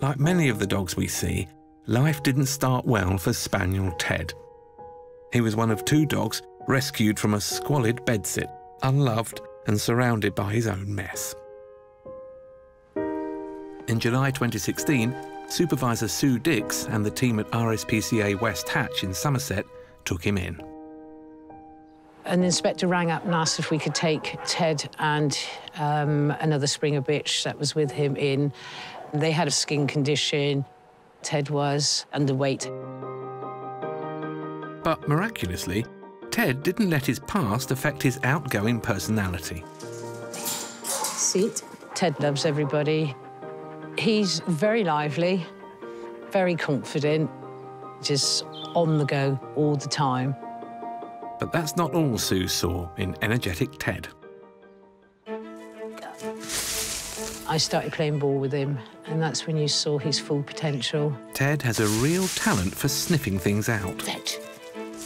Like many of the dogs we see, life didn't start well for Spaniel Ted. He was one of 2 dogs rescued from a squalid bedsit, unloved and surrounded by his own mess. In July 2016, Supervisor Sue Dix and the team at RSPCA West Hatch in Somerset took him in. An inspector rang up and asked if we could take Ted and another Springer bitch that was with him in. They had a skin condition. Ted was underweight. But miraculously, Ted didn't let his past affect his outgoing personality. Sit. Ted loves everybody. He's very lively, very confident, just on the go all the time. But that's not all Sue saw in energetic Ted. I started playing ball with him, and that's when you saw his full potential. Ted has a real talent for sniffing things out. Ted.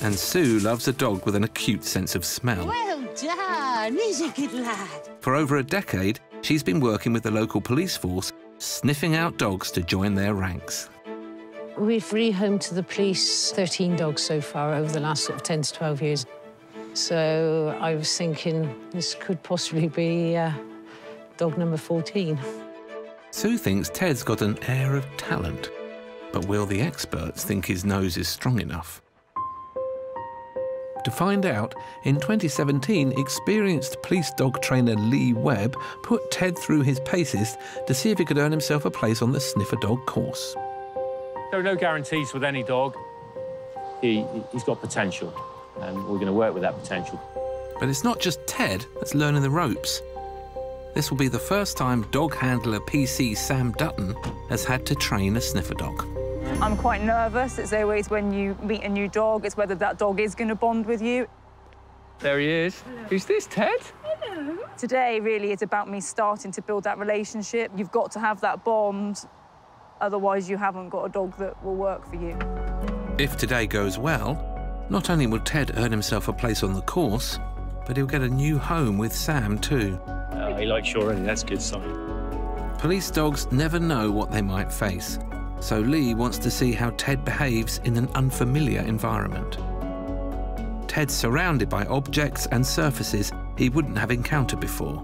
And Sue loves a dog with an acute sense of smell. Well done, he's a good lad. For over a decade, she's been working with the local police force, sniffing out dogs to join their ranks. We've rehomed to the police 13 dogs so far over the last sort of 10 to 12 years. So I was thinking this could possibly be dog number 14. Sue thinks Ted's got an air of talent, but will the experts think his nose is strong enough? To find out, in 2017, experienced police dog trainer Lee Webb put Ted through his paces to see if he could earn himself a place on the sniffer dog course. There are no guarantees with any dog. He's got potential, and we're going to work with that potential. But it's not just Ted that's learning the ropes. This will be the first time dog handler PC Sam Dutton has had to train a sniffer dog. I'm quite nervous. It's always when you meet a new dog, it's whether that dog is going to bond with you. There he is. Hello. Who's this, Ted? Hello. Today, really, is about me starting to build that relationship. You've got to have that bond, otherwise you haven't got a dog that will work for you. If today goes well, not only will Ted earn himself a place on the course, but he'll get a new home with Sam too. He likes you already, that's a good sign. Police dogs never know what they might face, so Lee wants to see how Ted behaves in an unfamiliar environment. Ted's surrounded by objects and surfaces he wouldn't have encountered before.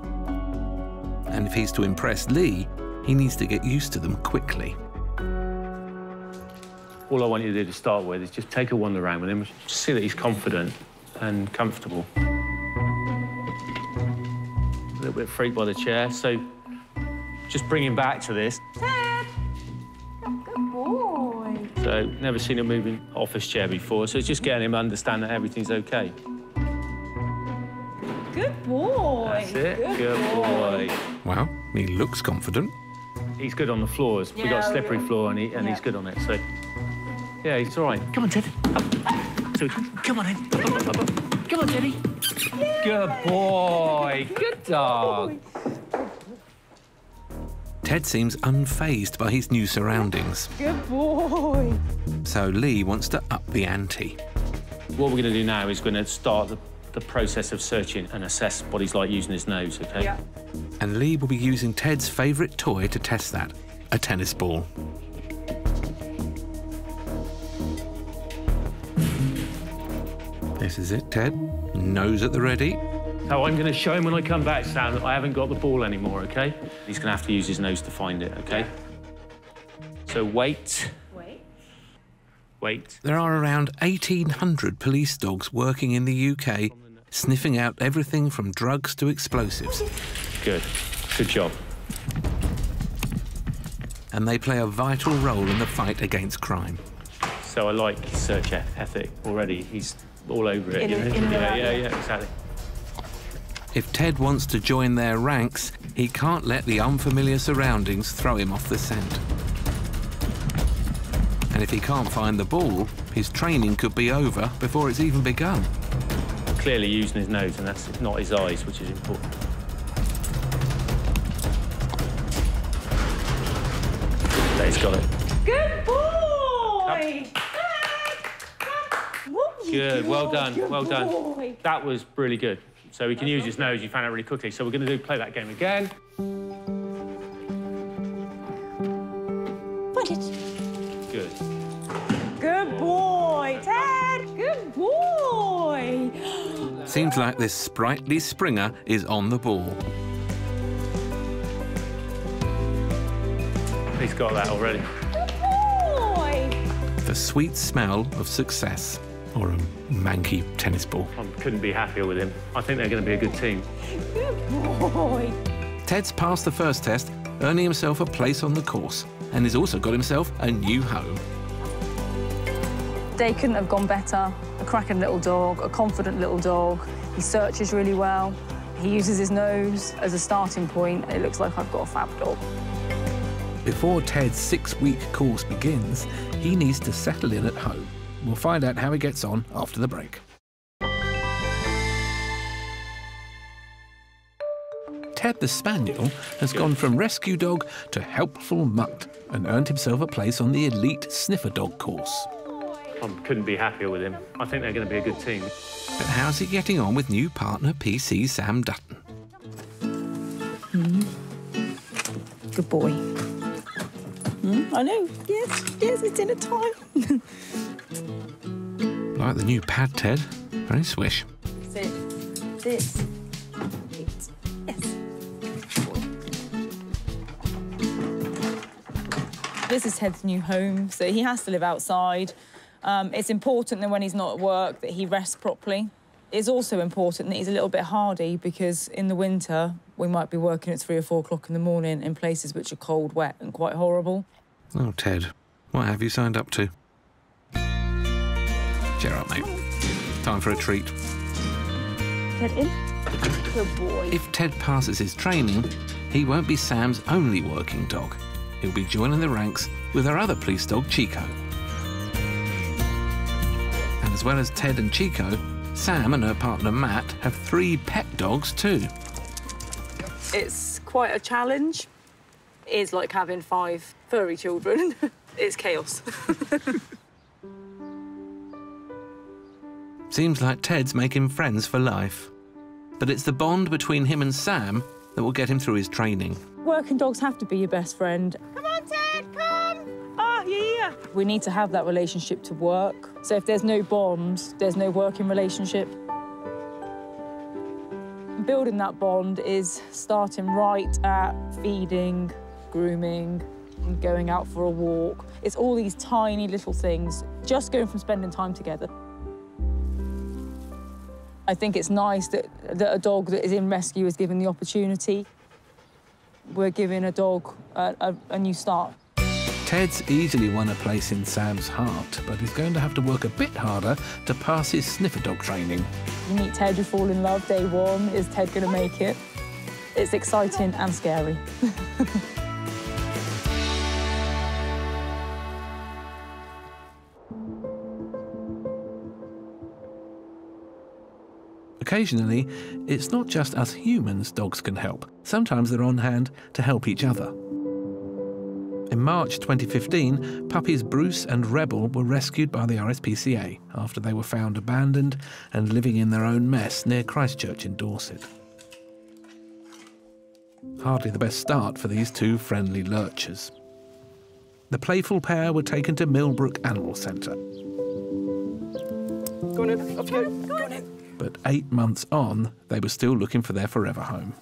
And if he's to impress Lee, he needs to get used to them quickly. All I want you to do to start with is just take a wander around with him, just see that he's confident and comfortable. A little bit freaked by the chair, so just bring him back to this. Ted! Good boy. So, never seen him move in office chair before, so it's just getting him to understand that everything's OK. Good boy. That's it. Good boy. Well, he looks confident. He's good on the floors. We've got a slippery floor, and he's good on it, so... Yeah, he's all right. Come on, Ted. Up. So, come on in. Up. Come on, Teddy. Yeah. Good boy. Good dog. Ted seems unfazed by his new surroundings. Good boy. So Lee wants to up the ante. What we're going to do now is we're going to start the process of searching and assess what he's like using his nose, OK? Yeah. And Lee will be using Ted's favourite toy to test that, a tennis ball. This is it, Ted. Nose at the ready. So I'm going to show him when I come back, Sam, that I haven't got the ball anymore, OK? He's going to have to use his nose to find it, OK? So wait. Wait. There are around 1,800 police dogs working in the UK, sniffing out everything from drugs to explosives. Good. Good job. And they play a vital role in the fight against crime. So I like his search ethic already. He's all over it, you know? Yeah, exactly. If Ted wants to join their ranks, he can't let the unfamiliar surroundings throw him off the scent. And if he can't find the ball, his training could be over before it's even begun. Clearly using his nose, and that's not his eyes, which is important. There, he's got it. Good boy! Good, well done, well done. Boy. That was really good. So he can use his nose, you found out really quickly. So we're going to play that game again. it. Good. Good boy, Ted. Good boy. Seems like this sprightly Springer is on the ball. He's got that already. Good boy. The sweet smell of success. Or a manky tennis ball. I couldn't be happier with him. I think they're going to be a good team. Good boy. Ted's passed the first test, earning himself a place on the course, and he's also got himself a new home. Day couldn't have gone better. A cracking little dog, a confident little dog. He searches really well. He uses his nose as a starting point. It looks like I've got a fab dog. Before Ted's 6-week course begins, he needs to settle in at home. We'll find out how he gets on after the break. Ted the Spaniel has gone from rescue dog to helpful mutt and earned himself a place on the elite sniffer dog course. I couldn't be happier with him. I think they're going to be a good team. But how's he getting on with new partner PC Sam Dutton? Good boy. I know. Yes, it's dinner time. Like the new pad, Ted. Very swish. Sit. Yes. This is Ted's new home, so he has to live outside. It's important that when he's not at work that he rests properly. It's also important that he's a little bit hardy because in the winter we might be working at 3 or 4 o'clock in the morning in places which are cold, wet and quite horrible. Oh, Ted, what have you signed up to? Cheer up, mate. Time for a treat. Ted in. Good boy. If Ted passes his training, he won't be Sam's only working dog. He'll be joining the ranks with our other police dog, Chico. And as well as Ted and Chico, Sam and her partner Matt have 3 pet dogs too. It's quite a challenge. It is like having 5 furry children. It's chaos. Seems like Ted's making friends for life. But it's the bond between him and Sam that will get him through his training. Working dogs have to be your best friend. Come on, Ted, come. Ah, yeah. We need to have that relationship to work. So if there's no bond, there's no working relationship. Building that bond is starting right at feeding, grooming, and going out for a walk. It's all these tiny little things, just going from spending time together. I think it's nice that a dog that is in rescue is given the opportunity. We're giving a dog a new start. Ted's easily won a place in Sam's heart, but he's going to have to work a bit harder to pass his sniffer dog training. You meet Ted, you fall in love day one. Is Ted going to make it? It's exciting and scary. Occasionally, it's not just us humans dogs can help. Sometimes they're on hand to help each other. In March 2015, puppies Bruce and Rebel were rescued by the RSPCA after they were found abandoned and living in their own mess near Christchurch in Dorset. Hardly the best start for these 2 friendly lurchers. The playful pair were taken to Millbrook Animal Centre. Go on in, off you go. Go on in. But 8 months on, they were still looking for their forever home.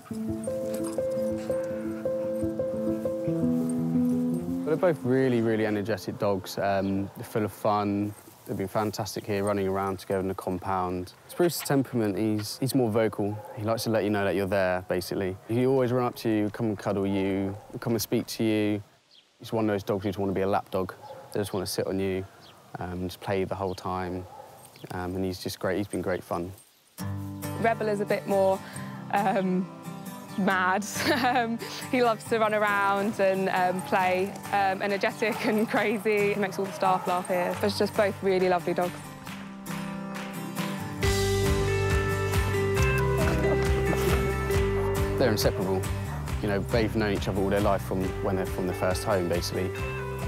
They're both really, really energetic dogs. They're full of fun. They've been fantastic here, running around together in the compound. Bruce's temperament, he's more vocal. He likes to let you know that you're there, basically. He'll always run up to you, come and cuddle you, come and speak to you. He's one of those dogs who just want to be a lap dog. They just want to sit on you, just play the whole time. And he's just great. He's been great fun. Rebel is a bit more mad. He loves to run around and play, energetic and crazy. He makes all the staff laugh here. It's just both really lovely dogs. They're inseparable. You know, they've known each other all their life from when they're from their first home, basically.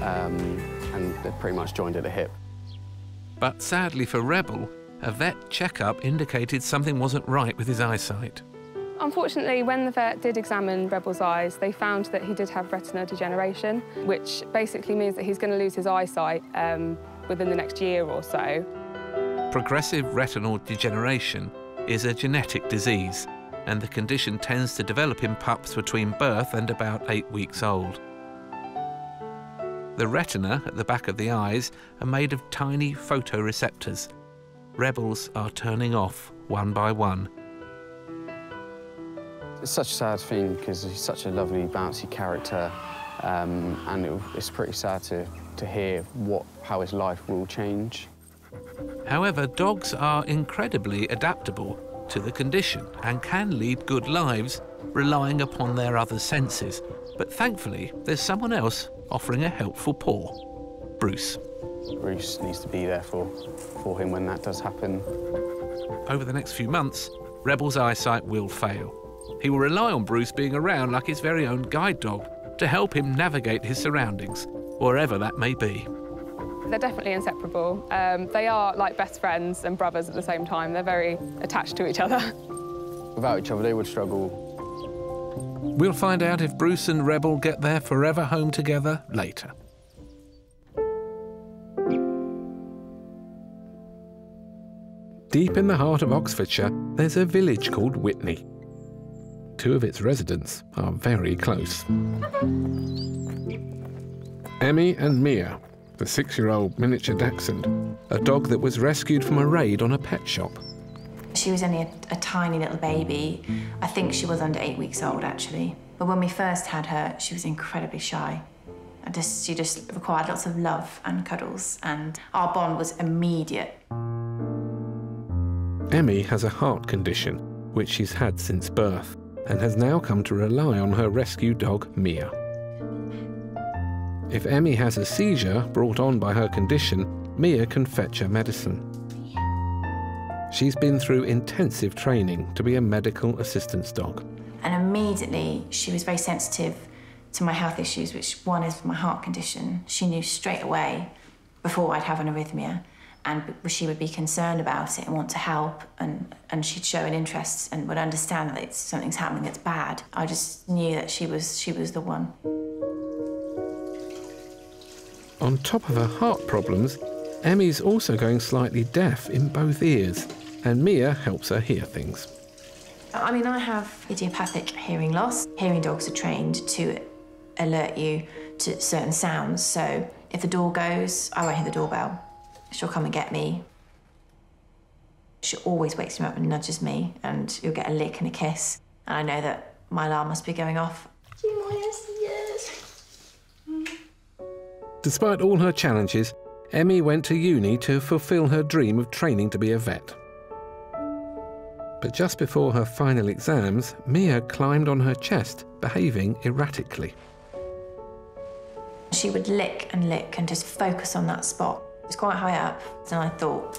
And they're pretty much joined at the hip. But sadly for Rebel, a vet checkup indicated something wasn't right with his eyesight. Unfortunately, when the vet did examine Rebel's eyes, they found that he did have retinal degeneration, which basically means that he's going to lose his eyesight within the next year or so. Progressive retinal degeneration is a genetic disease, and the condition tends to develop in pups between birth and about 8 weeks old. The retina at the back of the eyes are made of tiny photoreceptors. Rebels are turning off one by one. It's such a sad thing because he's such a lovely, bouncy character, and it's pretty sad to hear how his life will change. However, dogs are incredibly adaptable to the condition and can lead good lives relying upon their other senses. But thankfully, there's someone else offering a helpful paw. Bruce. Bruce needs to be there for him when that does happen. Over the next few months, Rebel's eyesight will fail. He will rely on Bruce being around like his very own guide dog to help him navigate his surroundings, wherever that may be. They're definitely inseparable. They are like best friends and brothers at the same time. They're very attached to each other. Without each other, they would struggle. We'll find out if Bruce and Rebel get their forever home together later. Deep in the heart of Oxfordshire, there's a village called Witney. Two of its residents are very close. Emmy and Mia, the 6-year-old miniature dachshund, a dog that was rescued from a raid on a pet shop. She was only a tiny little baby. I think she was under 8 weeks old, actually. But when we first had her, she was incredibly shy. She just required lots of love and cuddles, and our bond was immediate. Emmy has a heart condition, which she's had since birth, and has now come to rely on her rescue dog, Mia. If Emmy has a seizure brought on by her condition, Mia can fetch her medicine. She's been through intensive training to be a medical assistance dog. And immediately, she was very sensitive to my health issues, which one is my heart condition. She knew straight away before I'd have an arrhythmia, and she would be concerned about it and want to help, and she'd show an interest and would understand that something's happening that's bad. I just knew that she was the one. On top of her heart problems, Emmy's also going slightly deaf in both ears, and Mia helps her hear things. I mean, I have idiopathic hearing loss. Hearing dogs are trained to alert you to certain sounds, so if the door goes, I won't hear the doorbell. She'll come and get me. She always wakes me up and nudges me, and you'll get a lick and a kiss, and I know that my alarm must be going off. Despite all her challenges, Emmy went to uni to fulfill her dream of training to be a vet. But just before her final exams, Mia climbed on her chest, behaving erratically. She would lick and just focus on that spot. It's quite high up, and I thought,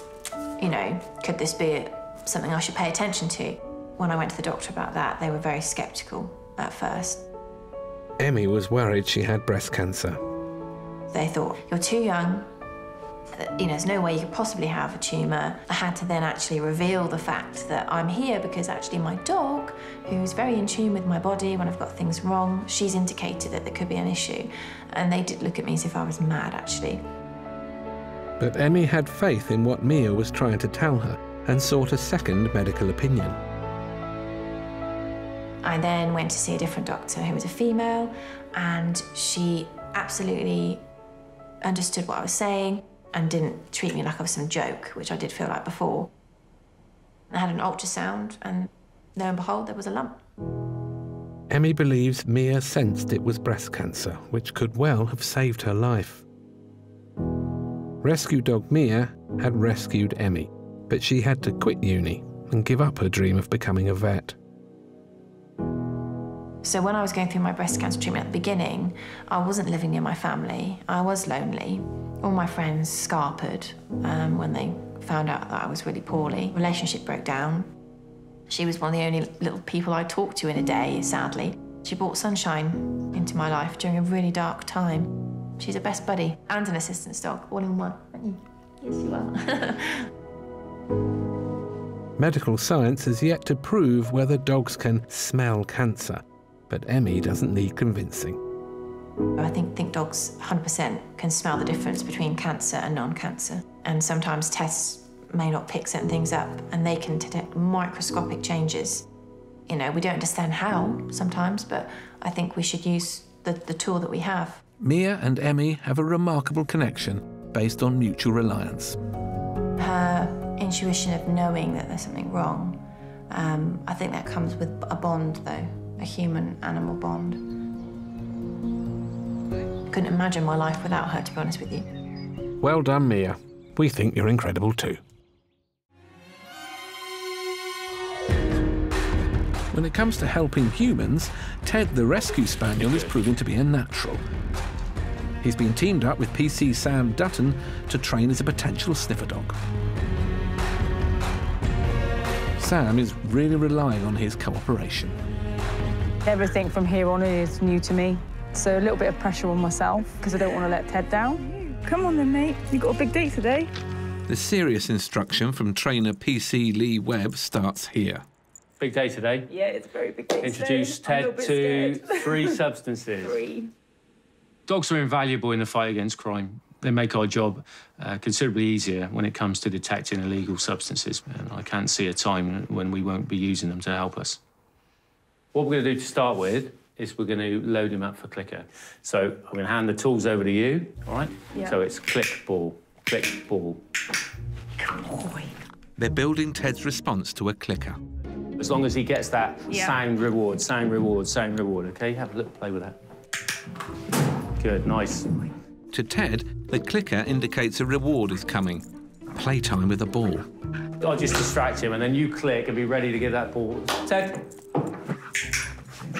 you know, could this be something I should pay attention to? When I went to the doctor about that, they were very sceptical at first. Emmy was worried she had breast cancer. They thought, you're too young, you know, there's no way you could possibly have a tumour. I had to then actually reveal the fact that I'm here because actually my dog, who's very in tune with my body when I've got things wrong, she's indicated that there could be an issue. And they did look at me as if I was mad, actually. But Emmy had faith in what Mia was trying to tell her and sought a second medical opinion. I then went to see a different doctor who was a female, and she absolutely understood what I was saying and didn't treat me like I was some joke, which I did feel like before. I had an ultrasound, and lo and behold, there was a lump. Emmy believes Mia sensed it was breast cancer, which could well have saved her life. Rescue dog Mia had rescued Emmy, but she had to quit uni and give up her dream of becoming a vet. So when I was going through my breast cancer treatment at the beginning, I wasn't living near my family. I was lonely. All my friends scarpered when they found out that I was really poorly. Relationship broke down. She was one of the only little people I talked to in a day, sadly. She brought sunshine into my life during a really dark time. She's a best buddy and an assistance dog, all in one, aren't you? Yes, you are. Medical science has yet to prove whether dogs can smell cancer, but Emmy doesn't need convincing. I think dogs 100% can smell the difference between cancer and non-cancer. And sometimes tests may not pick certain things up, and they can detect microscopic changes. You know, we don't understand how sometimes, but I think we should use the tool that we have. Mia and Emmy have a remarkable connection based on mutual reliance. Her intuition of knowing that there's something wrong, I think that comes with a bond, though, a human-animal bond. Couldn't imagine my life without her, to be honest with you. Well done, Mia. We think you're incredible too. When it comes to helping humans, Ted the Rescue Spaniel is proving to be a natural. He's been teamed up with PC Sam Dutton to train as a potential sniffer dog. Sam is really relying on his cooperation. Everything from here on is new to me, so a little bit of pressure on myself because I don't want to let Ted down. Come on then, mate. You've got a big date today. The serious instruction from trainer PC Lee Webb starts here. Big day today. Yeah, it's a very big day. Introduce Ted to 3 substances. 3. Dogs are invaluable in the fight against crime. They make our job considerably easier when it comes to detecting illegal substances, and I can't see a time when we won't be using them to help us. What we're going to do to start with is we're going to load him up for clicker. So I'm going to hand the tools over to you, all right? Yeah. So it's click, ball, click, ball. Good boy. They're building Ted's response to a clicker. As long as he gets that sound, reward, sound, reward, sound, reward, OK? Have a little play with that. Good, nice. To Ted, the clicker indicates a reward is coming. Playtime with a ball. I'll just distract him, and then you click and be ready to give that ball. Ted.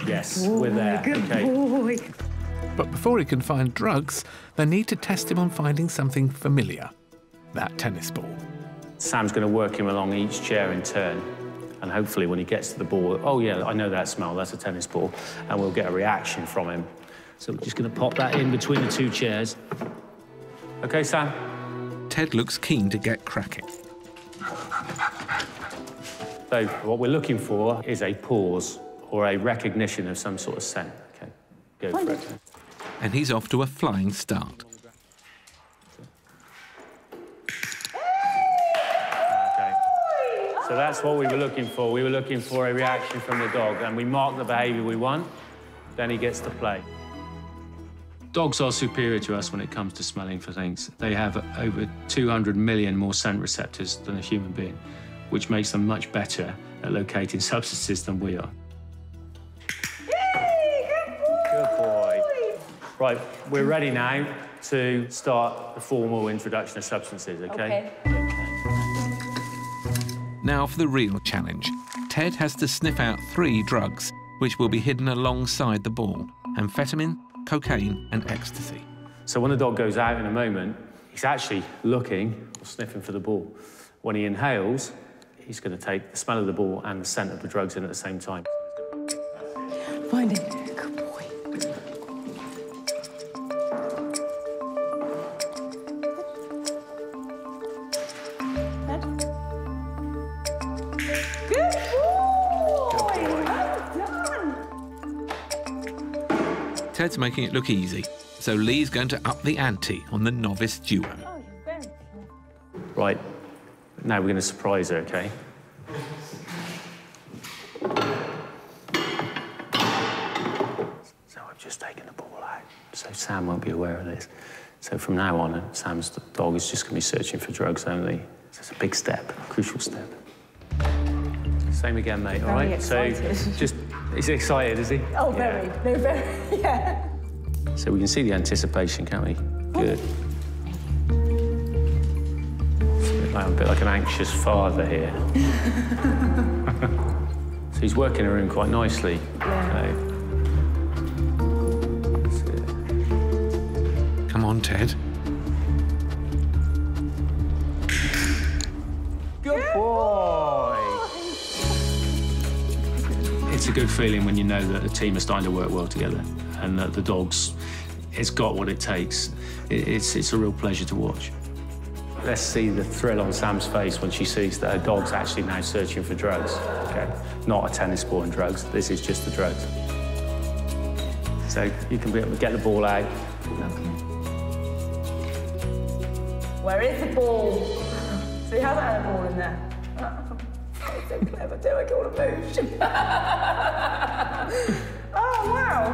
Yes, we're there. Good boy. But before he can find drugs, they need to test him on finding something familiar. That tennis ball. Sam's going to work him along each chair in turn. And hopefully when he gets to the ball, oh, yeah, I know that smell, that's a tennis ball. And we'll get a reaction from him. So we're just going to pop that in between the 2 chairs. OK, Sam? Ted looks keen to get cracking. So what we're looking for is a pause or a recognition of some sort of scent. OK, go for it. And he's off to a flying start. So that's what we were looking for. We were looking for a reaction from the dog, and we mark the behaviour we want, then he gets to play. Dogs are superior to us when it comes to smelling for things. They have over 200 million more scent receptors than a human being, which makes them much better at locating substances than we are. Yay! Good boy. Right, we're ready now to start the formal introduction of substances, OK? Now for the real challenge. Ted has to sniff out 3 drugs, which will be hidden alongside the ball: amphetamine, cocaine and ecstasy. So when the dog goes out in a moment, he's actually looking or sniffing for the ball. When he inhales, he's going to take the smell of the ball and the scent of the drugs in at the same time. Find it. Good boy. Ted's making it look easy, so Lee's going to up the ante on the novice duo. Right, now we're going to surprise her, OK? So I've just taken the ball out, so Sam won't be aware of this. So from now on, Sam's dog is just going to be searching for drugs only. So it's a big step, a crucial step. Same again, mate, all right? Excited. So just, he's excited, is he? Oh, very. Yeah. No, very, yeah. So we can see the anticipation, can't we? Good. It's a bit like an anxious father here. So he's working the room quite nicely. Yeah. Come on, Ted. Good boy! It's a good feeling when you know that the team are starting to work well together and that the dog's, it's got what it takes. It's a real pleasure to watch. Let's see the thrill on Sam's face when she sees that her dog's actually now searching for drugs. Okay, not a tennis ball and drugs. This is just the drugs. So you can get the ball out. Okay. Where is the ball? So he hasn't had a ball in there. It's so clever, do I call a moosh? Oh, wow.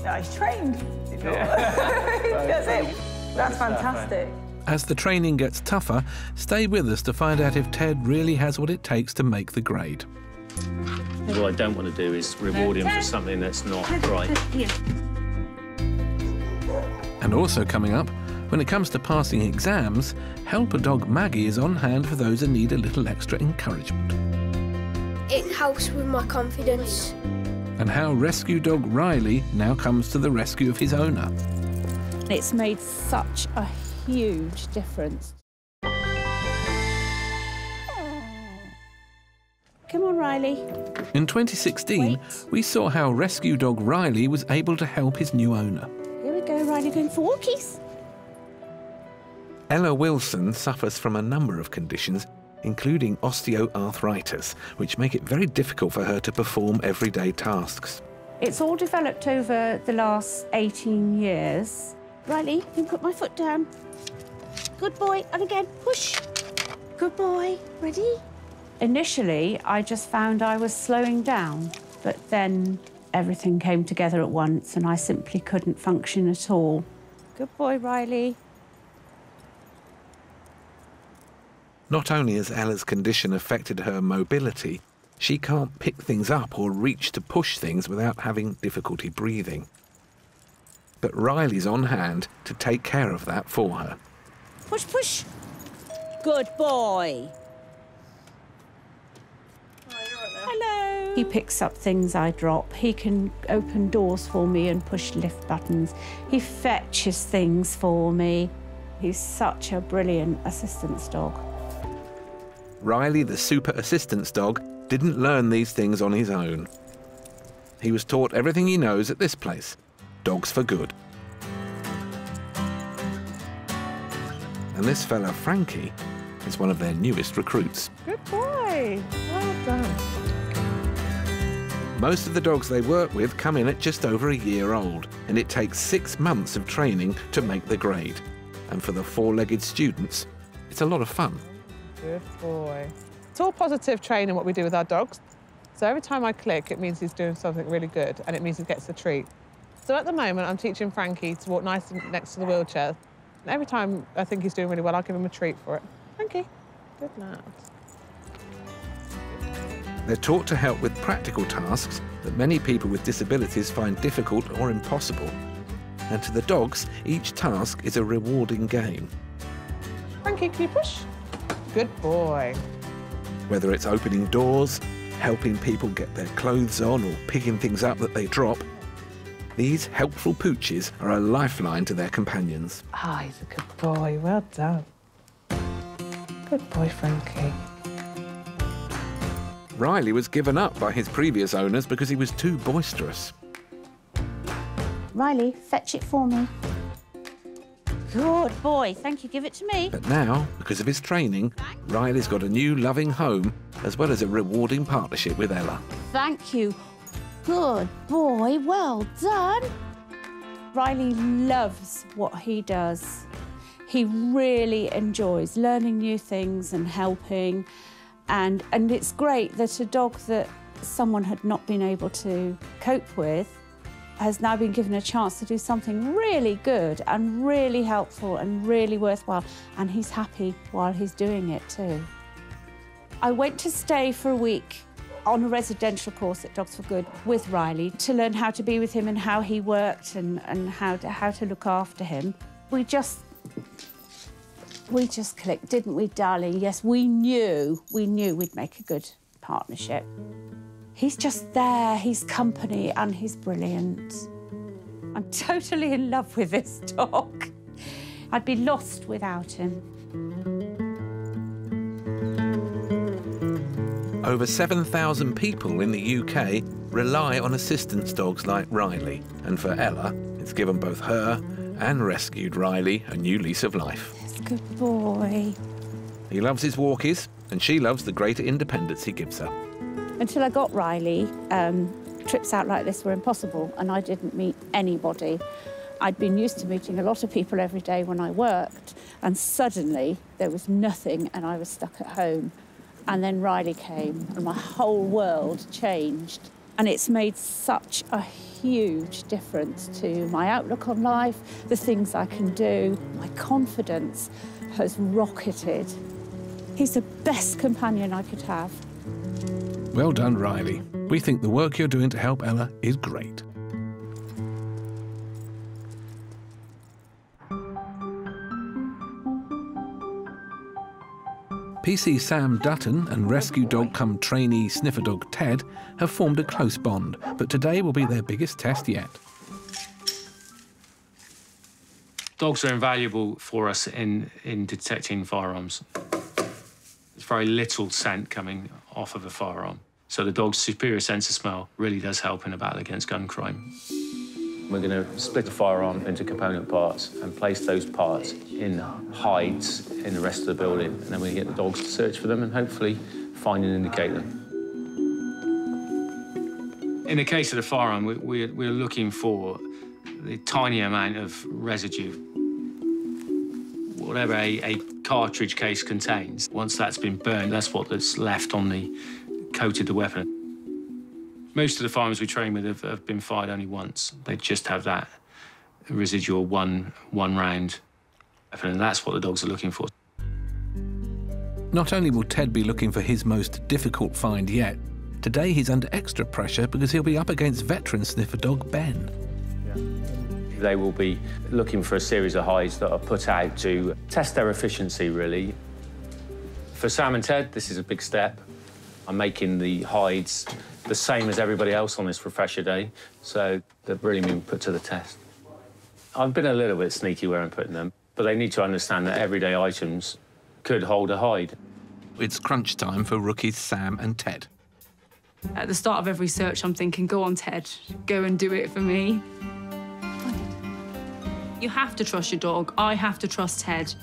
No, he's trained. That's it. That's fantastic. As the training gets tougher, stay with us to find out if Ted really has what it takes to make the grade. What I don't want to do is reward him for something that's not right. And also coming up, when it comes to passing exams, helper dog Maggie is on hand for those that need a little extra encouragement. It helps with my confidence. And how rescue dog Riley now comes to the rescue of his owner. It's made such a huge difference. Come on, Riley. In 2016, we saw how rescue dog Riley was able to help his new owner. Here we go, Riley, going for walkies. Ella Wilson suffers from a number of conditions, including osteoarthritis, which make it very difficult for her to perform everyday tasks. It's all developed over the last 18 years. Riley, you can put my foot down. Good boy, and again, push. Good boy, ready? Initially, I just found I was slowing down, but then everything came together at once and I simply couldn't function at all. Good boy, Riley. Not only has Ella's condition affected her mobility, she can't pick things up or reach to push things without having difficulty breathing. But Riley's on hand to take care of that for her. Push, push. Good boy. Hello. He picks up things I drop. He can open doors for me and push lift buttons. He fetches things for me. He's such a brilliant assistance dog. Riley, the super assistance dog, didn't learn these things on his own. He was taught everything he knows at this place, Dogs for Good. And this fella, Frankie, is one of their newest recruits. Good boy. Well done. Most of the dogs they work with come in at just over a year old, and it takes 6 months of training to make the grade. And for the four-legged students, it's a lot of fun. Good boy. It's all positive training, what we do with our dogs. So every time I click, it means he's doing something really good, and it means he gets a treat. So at the moment, I'm teaching Frankie to walk nice next to the wheelchair. And every time I think he's doing really well, I'll give him a treat for it. Frankie, good night. They're taught to help with practical tasks that many people with disabilities find difficult or impossible. And to the dogs, each task is a rewarding game. Frankie, can you push? Good boy. Whether it's opening doors, helping people get their clothes on, or picking things up that they drop, these helpful pooches are a lifeline to their companions. Ah, he's a good boy. Well done. Good boy, Frankie. Riley was given up by his previous owners because he was too boisterous. Riley, fetch it for me. Good boy. Thank you. Give it to me. But now, because of his training, Riley's got a new loving home, as well as a rewarding partnership with Ella. Thank you. Good boy. Well done. Riley loves what he does. He really enjoys learning new things and helping. And it's great that a dog that someone had not been able to cope with has now been given a chance to do something really good and really helpful and really worthwhile, and he's happy while he's doing it too. I went to stay for a week on a residential course at Dogs for Good with Riley to learn how to be with him and how he worked and how to look after him. We just clicked, didn't we, darling? Yes, we knew we'd make a good partnership. He's just there, he's company, and he's brilliant. I'm totally in love with this dog. I'd be lost without him. Over 7,000 people in the UK rely on assistance dogs like Riley. And for Ella, it's given both her and rescued Riley a new lease of life. Let's good boy. He loves his walkies, and she loves the greater independence he gives her. Until I got Riley, trips out like this were impossible, and I didn't meet anybody. I'd been used to meeting a lot of people every day when I worked, and suddenly there was nothing and I was stuck at home. And then Riley came and my whole world changed. And it's made such a huge difference to my outlook on life, the things I can do. My confidence has rocketed. He's the best companion I could have. Well done, Riley. We think the work you're doing to help Ella is great. PC Sam Dutton and rescue dog come trainee sniffer dog Ted have formed a close bond, but today will be their biggest test yet. Dogs are invaluable for us in detecting firearms. There's very little scent coming off of a firearm, so the dog's superior sense of smell really does help in a battle against gun crime. We're going to split the firearm into component parts and place those parts in hides in the rest of the building, and then we get the dogs to search for them and hopefully find and indicate them. In the case of the firearm, we're looking for the tiny amount of residue. Whatever a cartridge case contains, once that's been burned, that's what's left on the coated the weapon. Most of the firearms we train with have been fired only once. They just have that residual one round weapon, and that's what the dogs are looking for. Not only will Ted be looking for his most difficult find yet, today he's under extra pressure because he'll be up against veteran sniffer dog Ben. They will be looking for a series of hides that are put out to test their efficiency, really. For Sam and Ted, this is a big step. I'm making the hides the same as everybody else on this refresher day, so they've really been put to the test. I've been a little bit sneaky where I'm putting them, but they need to understand that everyday items could hold a hide. It's crunch time for rookies Sam and Ted. At the start of every search, I'm thinking, go on, Ted, go and do it for me. You have to trust your dog. I have to trust Ted.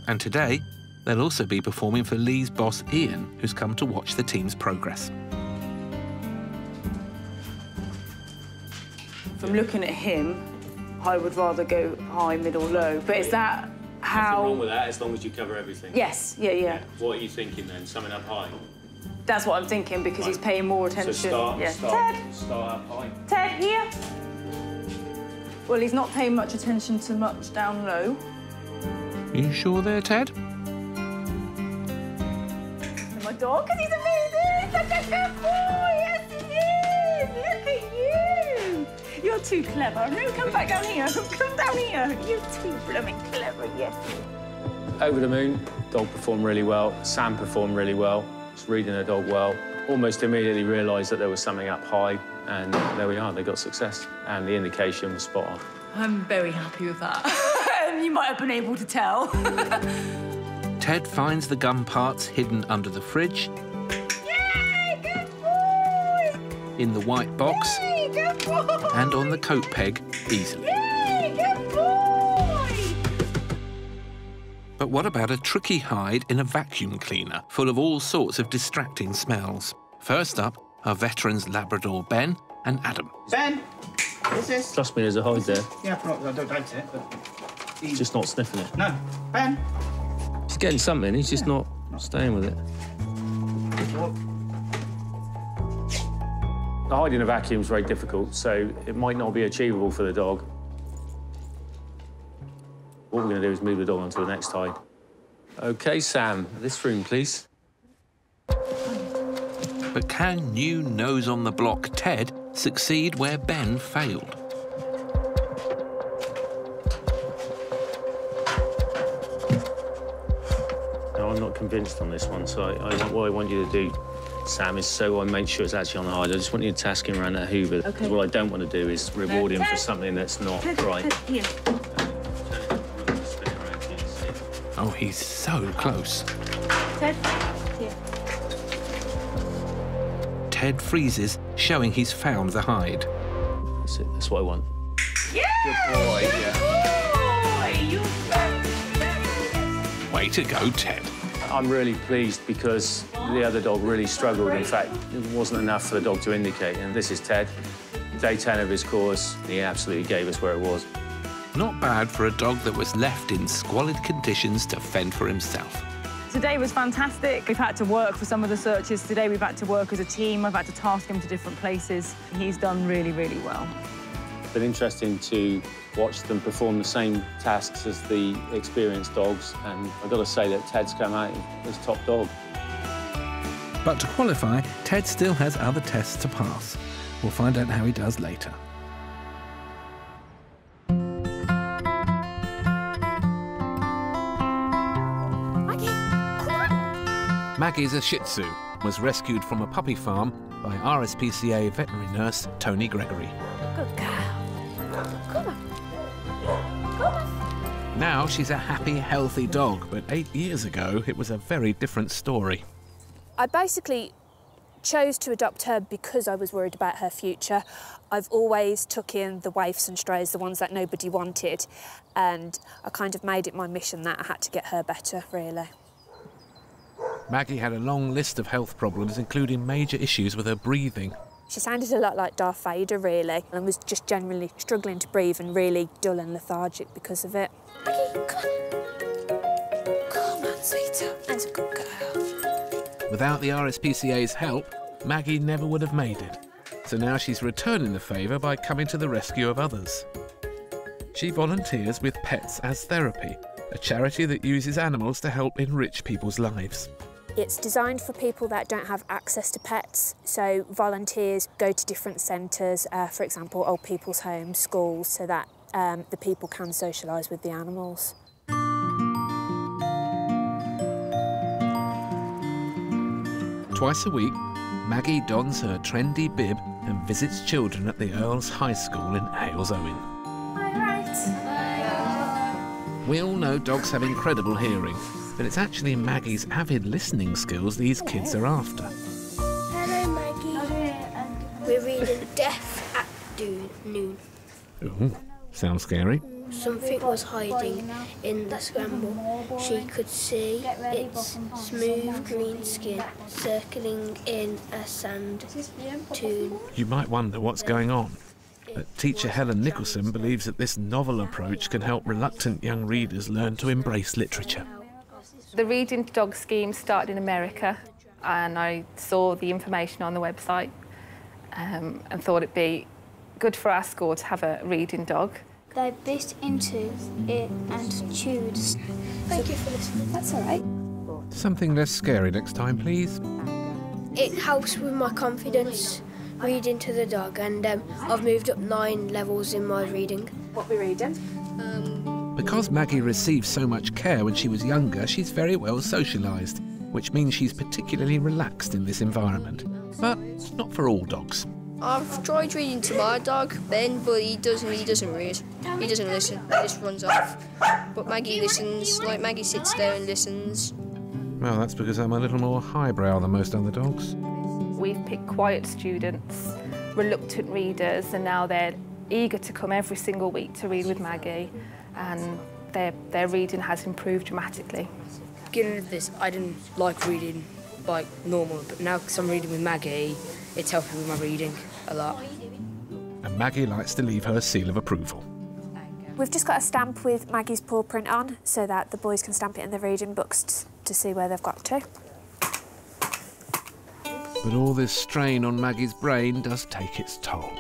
And today, they'll also be performing for Lee's boss, Ian, who's come to watch the team's progress. From looking at him, I would rather go high, middle, low. But is that how... Nothing wrong with that, as long as you cover everything. Yes, yeah. What are you thinking then? Summing up high? That's what I'm thinking, because he's paying more attention. So start up high. Ted, here. Well, he's not paying much attention to much down low. You sure there, Ted? My dog, because he's amazing! Such a good boy! Yes, he is! Look at you! You're too clever. No, come back down here. Come down here. You're too blooming clever, yes. Over the moon, dog performed really well. Sam performed really well. Was reading the dog well. Almost immediately realised that there was something up high, and there we are. They got success, and the indication was spot on. I'm very happy with that. You might have been able to tell. Ted finds the gun parts hidden under the fridge. Yay, good boy! In the white box. Yay, good boy! And on the coat peg easily. Yay, good boy! But what about a tricky hide in a vacuum cleaner full of all sorts of distracting smells? First up are veterans Labrador Ben and Adam. Ben, what's this? Trust me, there's a hide there. Yeah, I don't doubt it, but... He's just not sniffing it. No. Ben! He's getting something, he's just not staying with it. The hide in a vacuum is very difficult, so it might not be achievable for the dog. What we're going to do is move the dog onto the next hide. OK, Sam, this room, please. But can new nose-on-the-block Ted succeed where Ben failed? No, I'm not convinced on this one, so what I want you to do, Sam, is so I make sure it's actually on the hide. I just want you to task him around that Hoover. Okay. Because what I don't want to do is reward him for something that's not right. Here. Oh, he's so close. Ted, here. Ted freezes, showing he's found the hide. That's it, that's what I want. Yeah! Good boy, Good boy! You found Way to go, Ted. I'm really pleased because the other dog really struggled. In fact, it wasn't enough for the dog to indicate. And this is Ted. Day 10 of his course, he absolutely gave us where it was. Not bad for a dog that was left in squalid conditions to fend for himself. Today was fantastic. We've had to work for some of the searches. Today we've had to work as a team. I've had to task him to different places. He's done really, really well. It's been interesting to watch them perform the same tasks as the experienced dogs, and I've got to say that Ted's come out as top dog. But to qualify, Ted still has other tests to pass. We'll find out how he does later. Maggie's a Shih Tzu, was rescued from a puppy farm by RSPCA veterinary nurse Tony Gregory. Good girl. Come on. Come on. Now she's a happy, healthy dog, but 8 years ago it was a very different story. I basically chose to adopt her because I was worried about her future. I've always took in the waifs and strays, the ones that nobody wanted, and I kind of made it my mission that I had to get her better, really. Maggie had a long list of health problems, including major issues with her breathing. She sounded a lot like Darth Vader, really, and was just generally struggling to breathe and really dull and lethargic because of it. Maggie, come on. Come on, sweetheart. That's a good girl. Without the RSPCA's help, Maggie never would have made it. So now she's returning the favour by coming to the rescue of others. She volunteers with Pets as Therapy, a charity that uses animals to help enrich people's lives. It's designed for people that don't have access to pets, so volunteers go to different centres, for example, old people's homes, schools, so that the people can socialise with the animals. Twice a week, Maggie dons her trendy bib and visits children at the Earls High School in Halesowen. We all know dogs have incredible hearing, but it's actually Maggie's avid listening skills these kids are after. Hello, Maggie. We're reading Death at Noon. Ooh, sounds scary. Something was hiding in the scramble. She could see its smooth green skin circling in a sand dune. You might wonder what's going on. But teacher Helen Nicholson believes that this novel approach can help reluctant young readers learn to embrace literature. The Reading to Dog scheme started in America, and I saw the information on the website and thought it'd be good for our school to have a reading dog. They bit into it and chewed. Thank you for listening. That's all right. Something less scary next time, please. It helps with my confidence, reading to the dog, and I've moved up 9 levels in my reading. What we reading? Because Maggie received so much care when she was younger, she's very well socialised, which means she's particularly relaxed in this environment. But not for all dogs. I've tried reading to my dog, Ben, but he doesn't read. He doesn't listen. He just runs off. But Maggie listens. Like, Maggie sits there and listens. Well, that's because I'm a little more highbrow than most other dogs. We've picked quiet students, reluctant readers, and now they're eager to come every single week to read with Maggie, and their reading has improved dramatically. Beginning of this, I didn't like reading like normal, but now because I'm reading with Maggie, it's helping with my reading a lot. And Maggie likes to leave her seal of approval. We've just got a stamp with Maggie's paw print on so that the boys can stamp it in their reading books to see where they've got to. But all this strain on Maggie's brain does take its toll.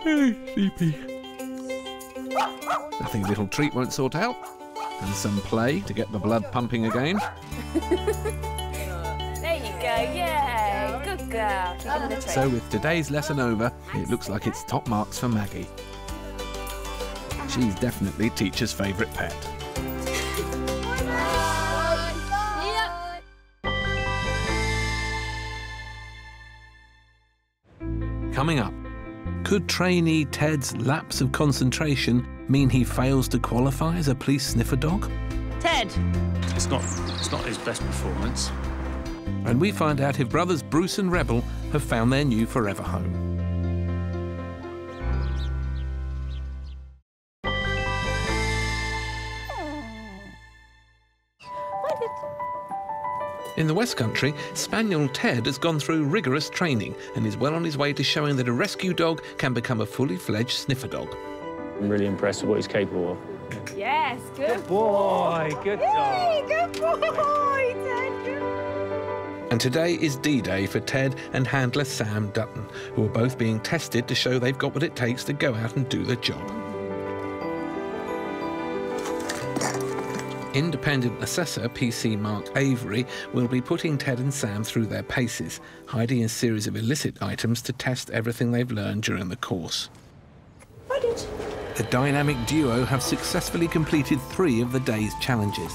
Hey, sleepy. Nothing a little treat won't sort out. And some play to get the blood pumping again. There you go, yeah, good girl. Keep giving the treat. So with today's lesson over, it looks like it's top marks for Maggie. She's definitely teacher's favourite pet. Coming up, could trainee Ted's lapse of concentration mean he fails to qualify as a police sniffer dog? Ted! It's not his best performance. And we find out if brothers Bruce and Rebel have found their new forever home. In the West Country, Spaniel Ted has gone through rigorous training and is well on his way to showing that a rescue dog can become a fully fledged sniffer dog. I'm really impressed with what he's capable of. Yes, good boy, good dog. Good boy, Ted. Good. And today is D-Day for Ted and handler Sam Dutton, who are both being tested to show they've got what it takes to go out and do the job. Independent assessor PC Mark Avery will be putting Ted and Sam through their paces, hiding a series of illicit items to test everything they've learned during the course. The dynamic duo have successfully completed 3 of the day's challenges.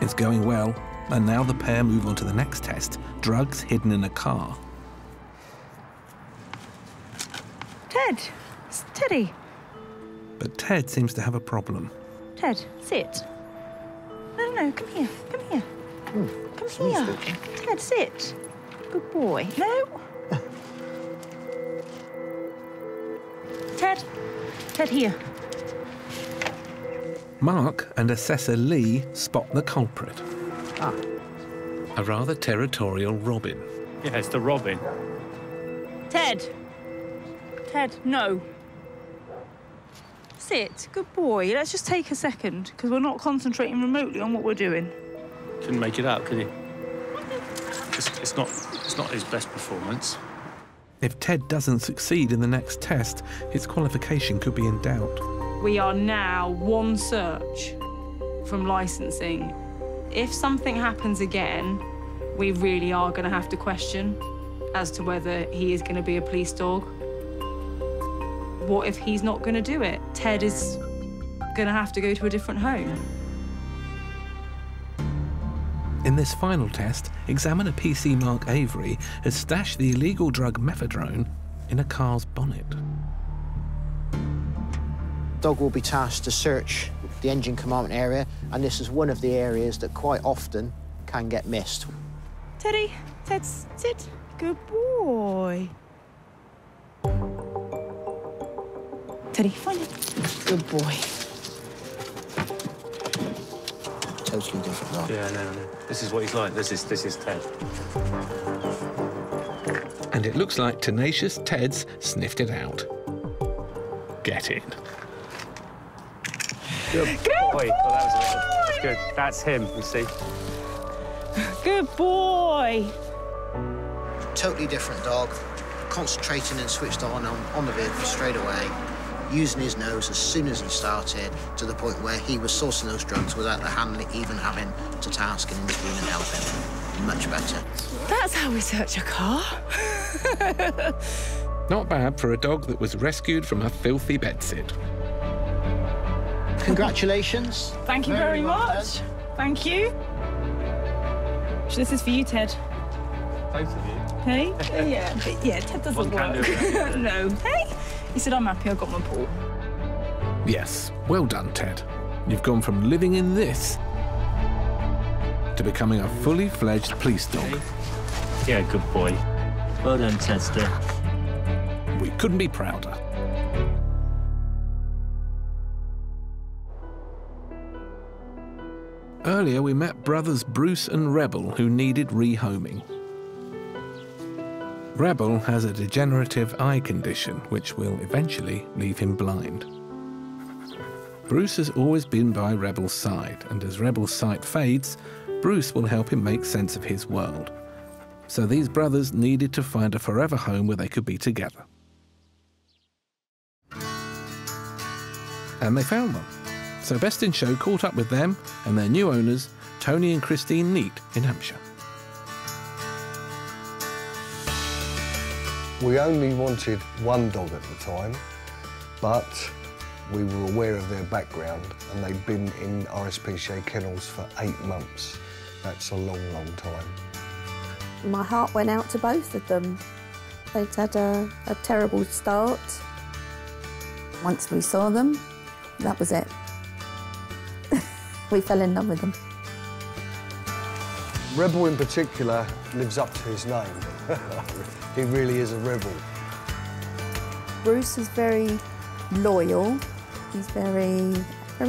It's going well, and now the pair move on to the next test, drugs hidden in a car. Ted, it's Teddy. But Ted seems to have a problem. Ted, sit. No, come here, come here. Come here. Ted, sit. Good boy. No. Ted. Ted, here. Mark and assessor Lee spot the culprit. A rather territorial robin. Yeah, it's the robin. Ted. Ted, no. Sit. Good boy. Let's just take a second, because we're not concentrating remotely on what we're doing. Couldn't make it out, could he? It's not his best performance. If Ted doesn't succeed in the next test, his qualification could be in doubt. We are now one search from licensing. If something happens again, we really are going to have to question as to whether he is going to be a police dog. What if he's not going to do it? Ted is going to have to go to a different home. In this final test, examiner PC Mark Avery has stashed the illegal drug methadone in a car's bonnet. Dog will be tasked to search the engine compartment area, and this is one of the areas that quite often can get missed. Teddy, Ted, sit. Good boy. Teddy, find it. Good boy. Totally different dog. Yeah, no. This is what he's like. This is Ted. And it looks like tenacious Ted's sniffed it out. Get in. Good boy. Oh, that's good. That's him, you see. Good boy. Totally different dog. Concentrating and switched on the vehicle straight away. Using his nose as soon as he started, to the point where he was sourcing those drugs without the handler even having to task and intervene and help him. Much better. That's how we search a car. Not bad for a dog that was rescued from a filthy bedsit. Congratulations. Thank you very much. Thank you. So this is for you, Ted. Both of you. Hey? Yeah, but yeah, Ted doesn't work. No. Hey? He said, I'm happy I got my paw. Yes, well done, Ted. You've gone from living in this to becoming a fully fledged police dog. Yeah, good boy. Well done, Tedster. We couldn't be prouder. Earlier, we met brothers Bruce and Rebel, who needed rehoming. Rebel has a degenerative eye condition, which will eventually leave him blind. Bruce has always been by Rebel's side, and as Rebel's sight fades, Bruce will help him make sense of his world. So these brothers needed to find a forever home where they could be together. And they found one. So Best in Show caught up with them and their new owners, Tony and Christine Neat, in Hampshire. We only wanted one dog at the time, but we were aware of their background, and they'd been in RSPCA kennels for 8 months. That's a long, long time. My heart went out to both of them. They'd had a terrible start. Once we saw them, that was it. We fell in love with them. Rebel in particular lives up to his name. He really is a rebel. Bruce is very loyal. He's very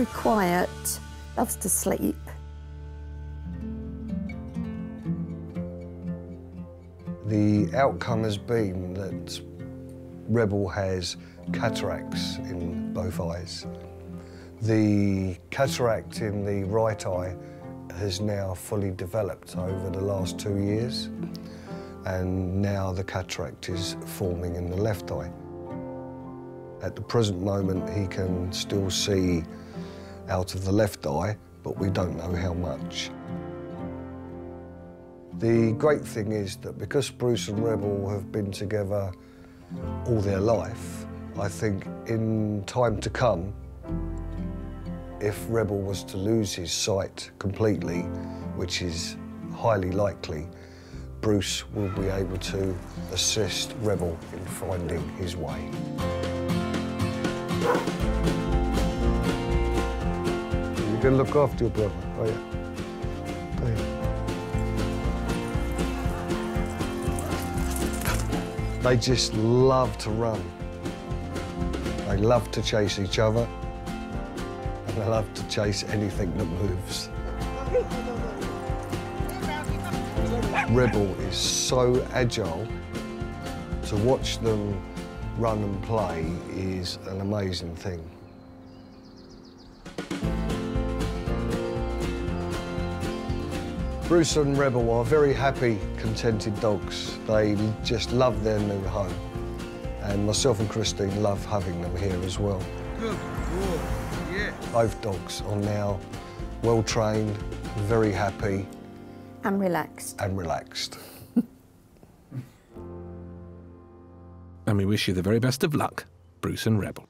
quiet, loves to sleep. The outcome has been that Rebel has cataracts in both eyes. The cataract in the right eye has now fully developed over the last 2 years, and now the cataract is forming in the left eye. At the present moment, he can still see out of the left eye, but we don't know how much. The great thing is that because Bruce and Rebel have been together all their life, I think in time to come, if Rebel was to lose his sight completely, which is highly likely, Bruce will be able to assist Rebel in finding his way. You're going to look after your brother, are you? They just love to run. They love to chase each other, and they love to chase anything that moves. Rebel is so agile. To watch them run and play is an amazing thing. Bruce and Rebel are very happy, contented dogs. They just love their new home. And myself and Christine love having them here as well. Good boy, yeah. Both dogs are now well trained, very happy. And relaxed. And relaxed. And we wish you the very best of luck, Bruce and Rebel.